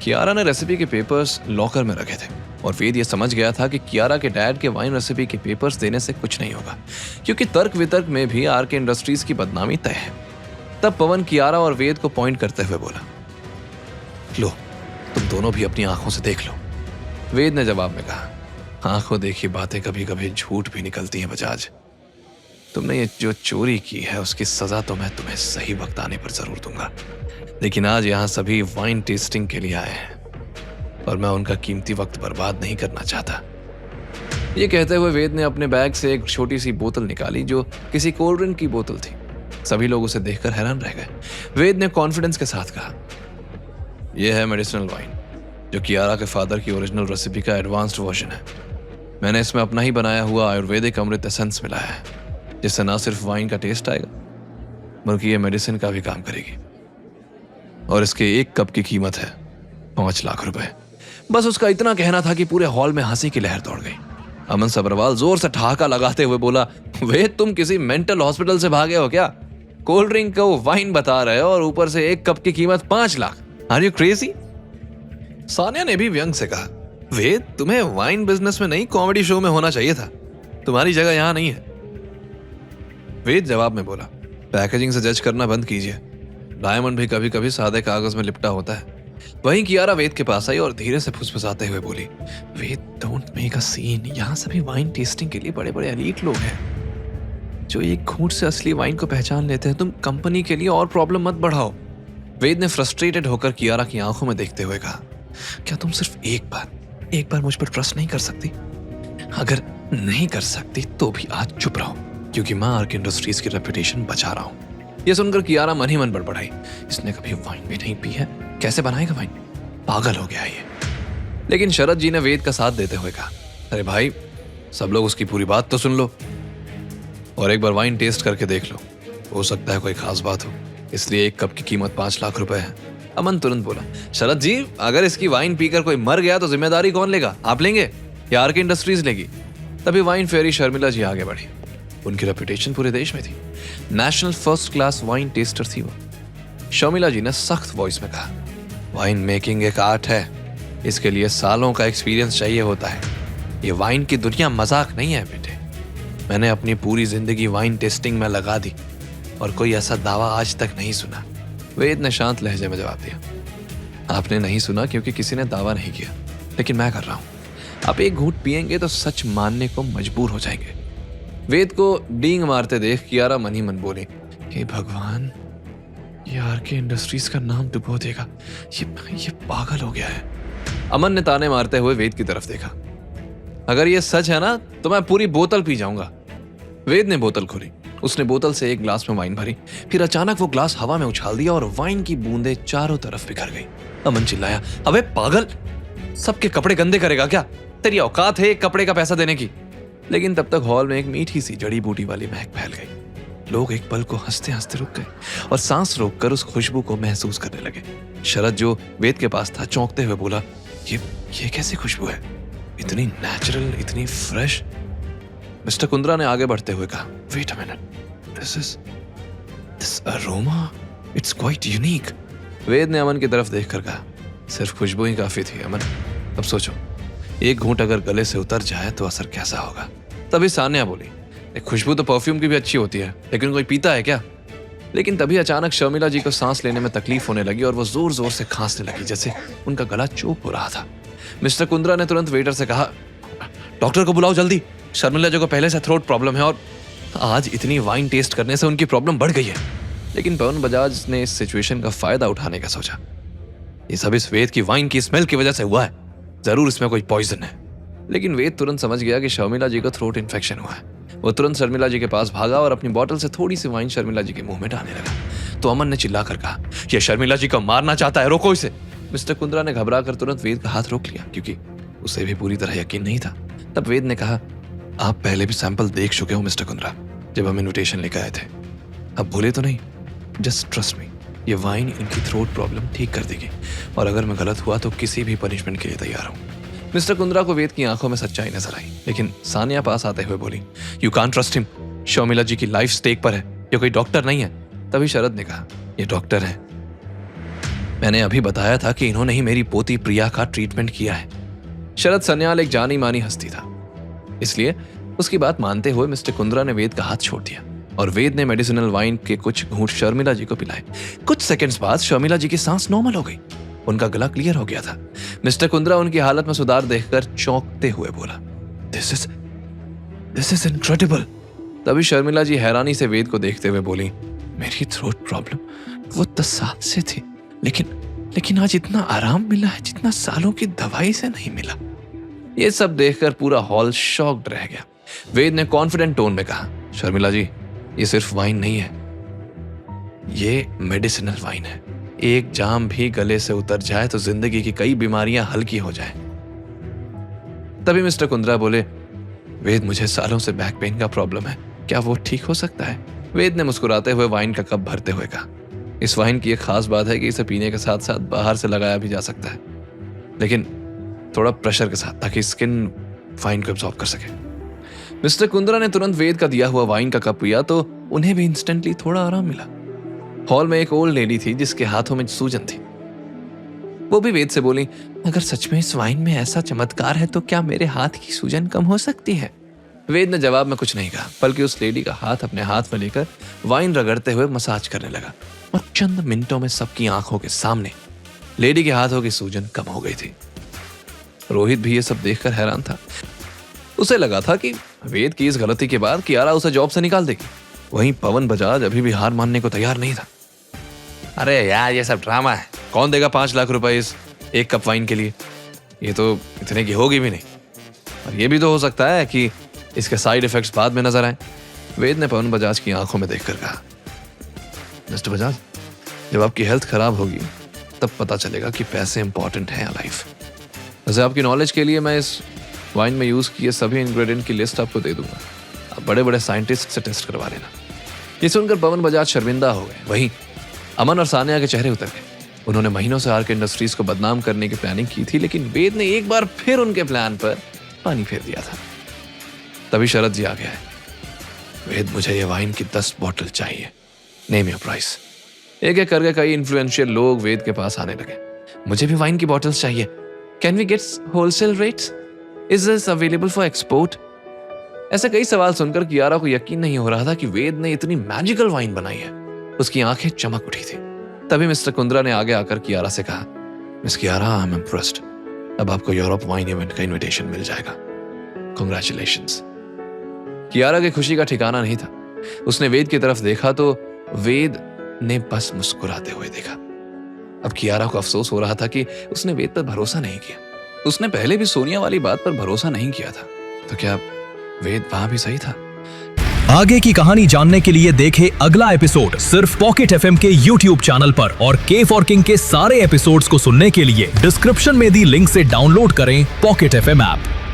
कियारा ने रेसिपी के papers locker में रखे थे और वेद ये समझ गया था कि कियारा के डैड के वाइन रेसिपी के पेपर्स देने से कुछ नहीं होगा, क्योंकि तर्क वितर्क में भी आरके इंडस्ट्रीज की बदनामी तय है। तब पवन कियारा और वेद को पॉइंट करते हुए बोला, लो तुम दोनों भी अपनी आंखों से देख लो। वेद ने जवाब में कहा, आंखों देखी बातें कभी कभी झूठ भी निकलती हैं बजाज। तुमने ये जो चोरी की है उसकी सजा तो मैं तुम्हें सही वक्त आने पर जरूर दूंगा, लेकिन आज यहाँ सभी वाइन टेस्टिंग के लिए आए हैं और मैं उनका कीमती वक्त बर्बाद नहीं करना चाहता। ये कहते हुए वेद ने अपने बैग से एक छोटी सी बोतल निकाली जो किसी कोल्ड ड्रिंक की बोतल थी। सभी लोग उसे देखकर हैरान रह गए। वेद ने कॉन्फिडेंस के साथ कहा, यह है मेडिसिनल वाइन, जो कियारा के फादर की ओरिजिनल रेसिपी का एडवांस्ड वर्जन है। मैंने इसमें अपना ही बनाया हुआ आयुर्वेदिक अमृत एसेंस मिलाया है, जिससे ना सिर्फ वाइन का टेस्ट आएगा बल्कि ये मेडिसिन का भी काम करेगी। और इसके एक कप की कीमत है 5 लाख रुपए। बस उसका इतना कहना था कि पूरे हॉल में हंसी की लहर दौड़ गई। अमन सब्रवाल जोर से ठहाका लगाते हुए बोला, वे तुम किसी मेंटल हॉस्पिटल से भागे हो क्या? कोल्ड ड्रिंक को वाइन बता रहे हो और ऊपर से एक कप की कीमत 5 lakh. Are you crazy? Sania ने भी व्यंग से कहा, वेद तुम्हें वाइन बिजनेस में नहीं कॉमेडी शो में होना चाहिए था, तुम्हारी जगह यहां नहीं है। वेद जवाब में बोला, पैकेजिंग से जज करना बंद कीजिए, डायमंड भी कभी कभी सादे कागज में लिपटा होता है। वहीं कियारा वेद के पास आई और धीरे से फुसफुसाते हुए बोली, वेद डोंट मेक अ सीन, यहाँ सभी वाइन टेस्टिंग के लिए बड़े बड़े एलीट लोग हैं जो एक घूंट से असली वाइन को पहचान लेते हैं। तुम कंपनी के लिए और प्रॉब्लम मत बढ़ाओ। वेद ने फ्रस्ट्रेटेड होकर कियारा की आंखों में देखते हुए कहा, क्या तुम सिर्फ एक बार मुझ पर ट्रस्ट नहीं कर सकती? अगर नहीं कर सकती तो भी आज चुप रहो, क्योंकि मैं आरके इंडस्ट्रीज की रेपुटेशन बचा रहा हूं। यह सुनकर कियारा मन ही मन बड़बड़ाई, इसने कभी वाइन भी नहीं पी है, कैसे बनाएगा वाइन? पागल हो गया ये। लेकिन शरद जी ने वेद का साथ देते हुए कहा, अरे भाई सब लोग उसकी पूरी बात तो सुन लो और एक बार वाइन टेस्ट करके देख लो, हो सकता है कोई खास बात हो, इसलिए एक कप की कीमत 5 लाख रुपए है। अमन तुरंत बोला, शरद जी अगर इसकी वाइन पीकर कोई मर गया तो जिम्मेदारी कौन लेगा? आप लेंगे या आरके इंडस्ट्रीज लेगी? तभी वाइन फेरी शर्मिला जी आगे बढ़ी। उनकी रेपुटेशन पूरे देश में थी, national first class wine taster थी वो। शर्मिला जी ने सख्त वॉइस में कहा, वाइन मेकिंग एक आर्ट है, इसके लिए सालों का एक्सपीरियंस चाहिए होता है। ये वाइन की दुनिया मजाक नहीं है बेटे। मैंने अपनी पूरी जिंदगी वाइन टेस्टिंग में लगा दी और कोई ऐसा दावा आज तक नहीं सुना। वेद ने शांत लहजे में जवाब दिया, आपने नहीं सुना क्योंकि किसी ने दावा नहीं किया, लेकिन मैं कर रहा हूं। आप एक घूंट पिएंगे तो सच मानने को मजबूर हो जाएंगे। वेद को डींग मारते देख कियारा मन ही मन बोली, हे भगवान, ये आरके इंडस्ट्रीज का नाम डुबो देगा, ये पागल हो गया है। अमन ने ताने मारते हुए वेद की तरफ देखा, अगर ये सच है ना तो मैं पूरी बोतल पी जाऊंगा। वेद ने बोतल खोली, उसने बोतल से एक ग्लास में वाइन भरी, फिर अचानक वो ग्लास हवा में उछाल दिया और वाइन की बूंदें चारों तरफ बिखर गई। अमन चिल्लाया, अबे पागल, सबके कपड़े गंदे करेगा क्या? तेरी औकात है एक कपड़े का पैसा देने की? लेकिन तब तक हॉल में एक मीठी सी जड़ी बूटी वाली महक फैल गई। लोग एक पल को हंसते हंसते रुक गए और सांस रोककर उस खुशबू को महसूस करने लगे। शरद जो वेद के पास था चौंकते हुए बोला, ये कैसी खुशबू है, इतनी नेचुरल, इतनी फ्रेश? मिस्टर कुंद्रा ने आगे बढ़ते हुए कहा, wait a minute, this aroma, it's quite unique. Ved ने अमन की तरफ देखकर कहा, सिर्फ खुशबू ही काफी थी अमन, अब सोचो एक घूंट अगर गले से उतर जाए तो असर कैसा होगा? तभी सान्या बोली, खुशबू तो परफ्यूम की भी अच्छी होती है, लेकिन कोई पीता है क्या? लेकिन तभी अचानक शर्मिला जी को सांस लेने में तकलीफ होने लगी और वो जोर जोर से खांसने लगी, जैसे उनका गला चोक हो रहा था। मिस्टर कुंद्रा ने तुरंत वेटर से कहा, डॉक्टर को बुलाओ जल्दी, शर्मिला जी को पहले से थ्रोट प्रॉब्लम है और आज इतनी वाइन टेस्ट करने से उनकी प्रॉब्लम बढ़ गई है। लेकिन पवन बजाज ने इस सिचुएशन का फायदा उठाने का सोचा, ये सब इस वेद की वाइन की स्मेल की वजह से हुआ है, जरूर इसमें कोई पॉइजन है। लेकिन वेद तुरंत समझ गया कि शर्मिला जी को थ्रोट इन्फेक्शन हुआ है। वो तुरंत शर्मिला जी के पास भागा और अपनी बोतल से थोड़ी सी वाइन शर्मिला जी के मुंह में डालने लगा। तो अमन ने चिल्लाकर कहा, यह शर्मिला जी को मारना चाहता है, रोको इसे। मिस्टर कुंद्रा ने घबरा कर तुरंत वेद का हाथ रोक लिया, क्योंकि उसे भी पूरी तरह यकीन नहीं था। तब वेद ने कहा, आप पहले भी सैंपल देख चुके हो मिस्टर कुंद्रा, जब हम इन्विटेशन लेकर आए थे, अब भूले तो नहीं? जस्ट ट्रस्ट मी, ये वाइन इनकी थ्रोट प्रॉब्लम ठीक कर देगी और अगर मैं गलत हुआ तो किसी भी पनिशमेंट के लिए तैयार हूं। मिस्टर कुंद्रा को वेद की आंखों में सच्चाई नजर आई, लेकिन सानिया पास आते हुए बोली, you can't trust him, Sharmila ji की लाइफ स्टेक पर है, ये कोई डॉक्टर नहीं है। तभी शरद ने कहा, ये डॉक्टर है, मैंने अभी बताया था कि इन्होंने ही मेरी पोती प्रिया का ट्रीटमेंट किया है। शरद सन्याल एक जानी मानी हस्ती था, इसलिए उसकी बात मानते हुए मिस्टर कुंद्रा ने वेद का हाथ छोड़ दिया और वेद ने मेडिसिनल वाइन के कुछ घूंट शर्मिला जी को पिलाए। कुछ सेकंड्स बाद शर्मिला जी की सांस नॉर्मल हो गई, उनका गला क्लियर हो गया था। मिस्टर कुंद्रा उनकी हालत में सुधार देखकर चौंकते हुए बोला, दिस इज इनक्रेडिबल। तभी शर्मिला जी हैरानी से वेद को देखते हुए बोली, मेरी थ्रोट प्रॉब्लम वो 10 साल से थी, लेकिन आज इतना आराम मिला है जितना सालों की दवाई से नहीं मिला। ये सब देखकर पूरा हॉल शॉक्ड रह गया। वेद ने कॉन्फिडेंट टोन में कहा, शर्मिला जी, ये सिर्फ वाइन नहीं है, ये मेडिसिनल वाइन है। एक जाम भी गले से उतर जाए तो जिंदगी की कई बीमारियां हल्की हो जाए। तभी मिस्टर कुंद्रा बोले, वेद, मुझे सालों से बैक पेन का प्रॉब्लम है, क्या वो ठीक हो सकता है? वेद ने मुस्कुराते हुए वाइन का कप भरते हुए कहा, इस वाइन की एक खास बात है कि इसे पीने के साथ साथ बाहर से लगाया भी जा सकता है, लेकिन थोड़ा प्रेशर के साथ, ताकि स्किन वाइन को एब्जॉर्ब कर सके। मिस्टर कुंद्रा ने तुरंत वेद का दिया हुआ वाइन का कप पिया तो उन्हें भी इंस्टेंटली थोड़ा आराम मिला। हॉल में एक ओल्ड लेडी थी जिसके हाथों में सूजन थी। वो भी वेद से बोली, अगर सच में इस वाइन में ऐसा चमत्कार है तो क्या मेरे हाथ की सूजन कम हो सकती है? वेद ने जवाब में कुछ नहीं कहा, बल्कि उस लेडी का हाथ अपने हाथ में लेकर वाइन रगड़ते हुए मसाज करने लगा और चंद मिनटों में सबकी आंखों के सामने लेडी के हाथों की सूजन कम हो गई थी। रोहित भी ये सब देखकर हैरान था। उसे लगा था कि वेद की इस गलती के बाद कियारा उसे जॉब से निकाल देगी। वहीं पवन बजाज अभी भी हार मानने को तैयार नहीं था। अरे यार, ये सब ड्रामा है, कौन देगा 5 लाख रुपए इस एक कप वाइन के लिए? ये तो इतने की होगी भी नहीं, और ये भी तो हो सकता है कि इसके साइड इफेक्ट्स बाद में नजर आए। वेद ने पवन बजाज की आंखों में देखकर कहा, मिस्टर बजाज, जब आपकी हेल्थ खराब होगी तब पता चलेगा कि पैसे इंपॉर्टेंट हैं या लाइफ। वैसे आपकी नॉलेज के लिए मैं इस वाइन में यूज किए सभी इंग्रेडिएंट की लिस्ट आपको दे दूंगा, आप बड़े बड़े साइंटिस्ट से टेस्ट करवा लेना। ये सुनकर पवन बजाज शर्मिंदा हो गए। वहीं अमन और सानिया के चेहरे उतर गए। उन्होंने महीनों से आरके इंडस्ट्रीज को बदनाम करने की प्लानिंग की थी, लेकिन वेद ने एक बार फिर उनके प्लान पर पानी फेर दिया था। तभी शरद जी आ गया है, वेद, मुझे ये वाइन की 10 बॉटल चाहिए, नेम योर प्राइस। एक एक करके कई इन्फ्लुएंशियल लोग वेद के पास आने लगे। मुझे भी वाइन की बॉटल्स चाहिए, can we get wholesale rates, is this available for export? ऐसे कई सवाल सुनकर कियारा को यकीन नहीं हो रहा था कि वेद ने इतनी मैजिकल वाइन बनाई है। उसकी आंखें चमक उठी थी। तभी मिस्टर कुंद्रा ने आगे आकर कियारा से कहा, miss Kiara, I am impressed, अब आपको यूरोप वाइन इवेंट का इनविटेशन मिल जाएगा, कांग्रेचुलेशंस। कियारा की खुशी का ठिकाना नहीं था। उसने वेद की तरफ देखा तो वेद ने बस मुस्कुराते हुए देखा। अब कियारा को अफसोस हो रहा था कि उसने वेद पर भरोसा नहीं किया। उसने पहले भी सोनिया वाली बात पर भरोसा नहीं किया था, तो क्या वेद वहां भी सही था? आगे की कहानी जानने के लिए देखें अगला एपिसोड सिर्फ पॉकेट एफएम के YouTube चैनल पर, और के फॉर किंग के सारे एपिसोड्स को सुनने के लिए डिस्क्रिप्शन में दी लिंक से डाउनलोड करें पॉकेट एफएम ऐप।